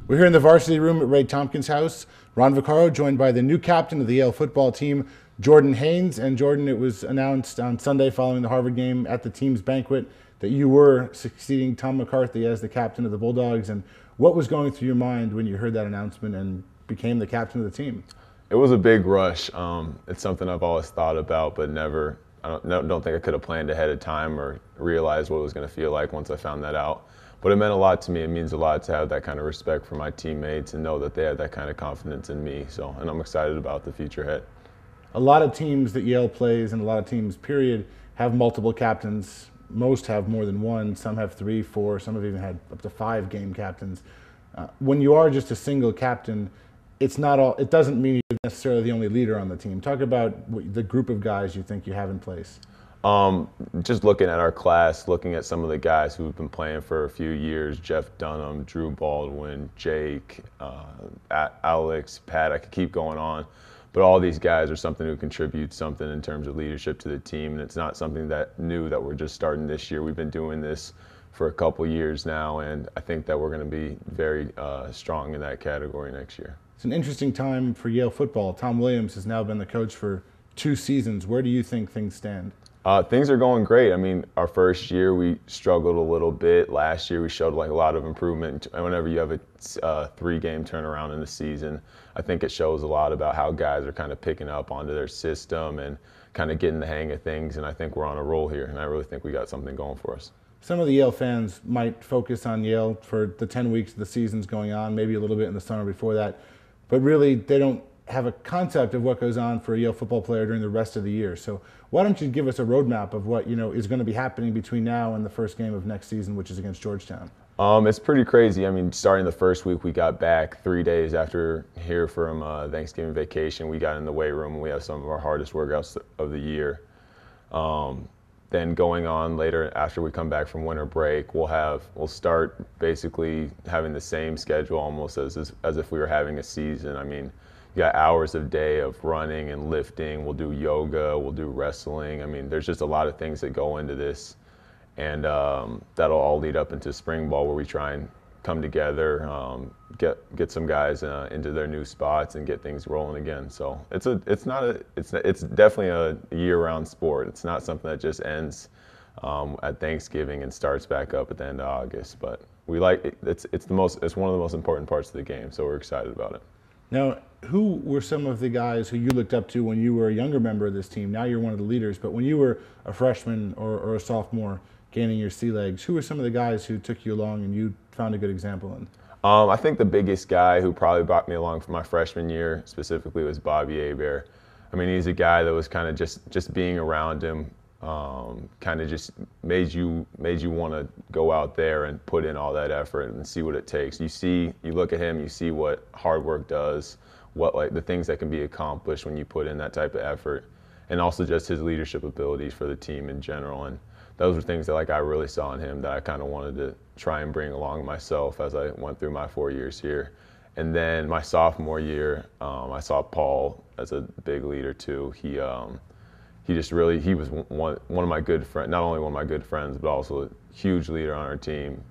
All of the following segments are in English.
We're here in the varsity room at Ray Tompkins' house. Ron Vaccaro, joined by the new captain of the Yale football team, Jordan Haynes. And Jordan, it was announced on Sunday following the Harvard game at the team's banquet that you were succeeding Tom McCarthy as the captain of the Bulldogs. And what was going through your mind when you heard that announcement and became the captain of the team? It was a big rush. It's something I've always thought about, but never. I don't think I could have planned ahead of time or realized what it was going to feel like once I found that out. But it meant a lot to me. It means a lot to have that kind of respect for my teammates and know that they have that kind of confidence in me. And I'm excited about the future ahead. A lot of teams that Yale plays, and a lot of teams, period, have multiple captains. Most have more than one. Some have 3, 4. Some have even had up to 5 game captains. When you are just a single captain, it's not all. It doesn't mean you're necessarily the only leader on the team. Talk about the group of guys you think you have in place. Just looking at our class, looking at some of the guys who've been playing for a few years, Jeff Dunham, Drew Baldwin, Jake, Alex, Pat, I could keep going on. But all these guys are something who contribute something in terms of leadership to the team. And it's not something that new that we're just starting this year. We've been doing this for a couple years now, and I think that we're going to be very strong in that category next year. It's an interesting time for Yale football. Tom Williams has now been the coach for 2 seasons. Where do you think things stand? Things are going great. I mean, our first year we struggled a little bit. Last year we showed like a lot of improvement. And whenever you have a 3-game turnaround in the season, I think it shows a lot about how guys are kind of picking up onto their system and kind of getting the hang of things. And I think we're on a roll here, and I really think we got something going for us. Some of the Yale fans might focus on Yale for the 10 weeks the season's going on, maybe a little bit in the summer before that, but really they don't have a concept of what goes on for a Yale football player during the rest of the year. So why don't you give us a roadmap of what is going to be happening between now and the first game of next season, which is against Georgetown? It's pretty crazy. I mean, starting the first week, we got back 3 days after here from Thanksgiving vacation. We got in the weight room and we have some of our hardest workouts of the year. Then going on later after we come back from winter break, we'll start basically having the same schedule almost as if we were having a season. I mean, you got hours of day of running and lifting. We'll do yoga. We'll do wrestling. I mean, there's just a lot of things that go into this, and that'll all lead up into spring ball where we try and come together, get some guys into their new spots and get things rolling again. So it's definitely a year-round sport. It's not something that just ends at Thanksgiving and starts back up at the end of August. But we like it. It's one of the most important parts of the game. So we're excited about it. Now, who were some of the guys who you looked up to when you were a younger member of this team? Now you're one of the leaders, but when you were a freshman or a sophomore gaining your sea legs, who were some of the guys who took you along and you found a good example in? I think the biggest guy who probably brought me along for my freshman year specifically was Bobby Hebert. I mean, he's a guy that was kind of just being around him kind of just made you want to go out there and put in all that effort and see what it takes. You look at him, you see what hard work does, what like the things that can be accomplished when you put in that type of effort, and also just his leadership abilities for the team in general. And those were things that I really saw in him that I kind of wanted to try and bring along myself as I went through my 4 years here. And then my sophomore year, I saw Paul as a big leader too. He was one of my good friends, not only one of my good friends, but also a huge leader on our team.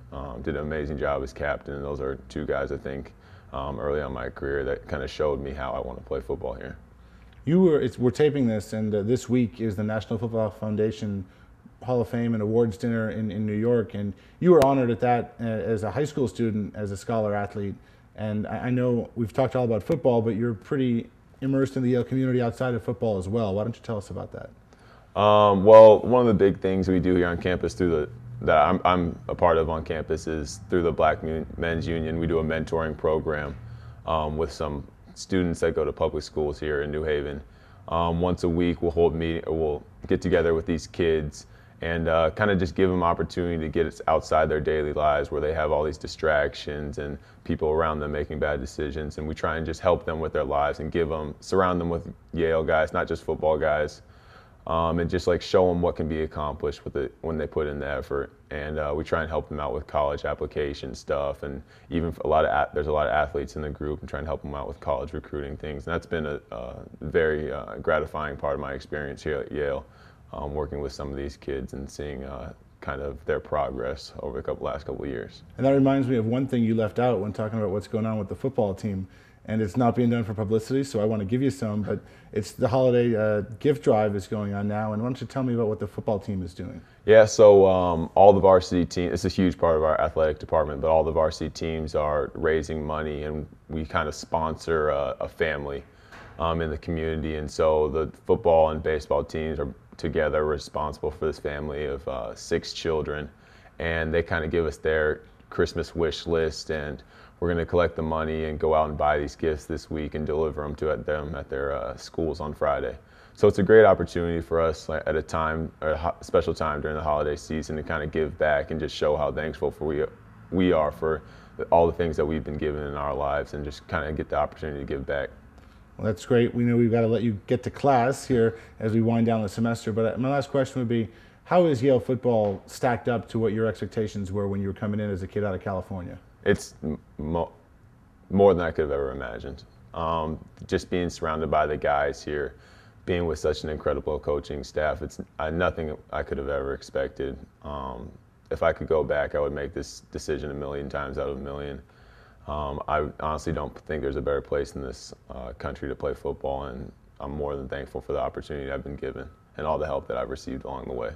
Did an amazing job as captain, and those are 2 guys I think early on in my career that kind of showed me how I want to play football here. We're taping this, and this week is the National Football Foundation Hall of Fame and Awards Dinner in New York, and you were honored at that as a high school student, as a scholar athlete. And I know we've talked all about football, but you're pretty immersed in the Yale community outside of football as well. Why don't you tell us about that? Well, one of the big things we do here on campus that I'm a part of on campus is through the Black Men's Union. We do a mentoring program with some students that go to public schools here in New Haven. Once a week, we'll get together with these kids and kind of just give them opportunity to get outside their daily lives where they have all these distractions and people around them making bad decisions. And we try and just help them with their lives and surround them with Yale guys, not just football guys, and just like show them what can be accomplished when they put in the effort. And we try and help them out with college application stuff, and even there's a lot of athletes in the group, and try and help them out with college recruiting things. And that's been a very gratifying part of my experience here at Yale, working with some of these kids and seeing kind of their progress over the last couple of years. And that reminds me of one thing you left out when talking about what's going on with the football team. And it's not being done for publicity, so I want to give you some, but it's the holiday gift drive is going on now. And why don't you tell me about what the football team is doing? Yeah, so all the varsity teams, it's a huge part of our athletic department, but all the varsity teams are raising money, and we kind of sponsor a family in the community. And so the football and baseball teams are together responsible for this family of 6 children, and they kind of give us their Christmas wish list, and we're going to collect the money and go out and buy these gifts this week and deliver them to them at their schools on Friday. So it's a great opportunity for us at a time, a special time during the holiday season, to kind of give back and just show how thankful we are for all the things that we've been given in our lives, and just kind of get the opportunity to give back. Well, that's great. We know we've got to let you get to class here as we wind down the semester. But my last question would be, how is Yale football stacked up to what your expectations were when you were coming in as a kid out of California? It's more than I could have ever imagined. Just being surrounded by the guys here, being with such an incredible coaching staff, it's nothing I could have ever expected. If I could go back, I would make this decision 1,000,000 times out of 1,000,000. I honestly don't think there's a better place in this country to play football, and I'm more than thankful for the opportunity I've been given and all the help that I've received along the way.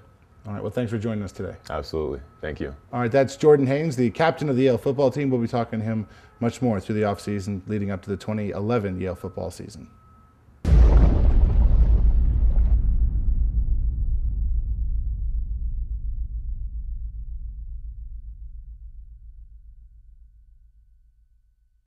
All right, well, thanks for joining us today. Absolutely. Thank you. All right, that's Jordan Haynes, the captain of the Yale football team. We'll be talking to him much more through the offseason leading up to the 2011 Yale football season.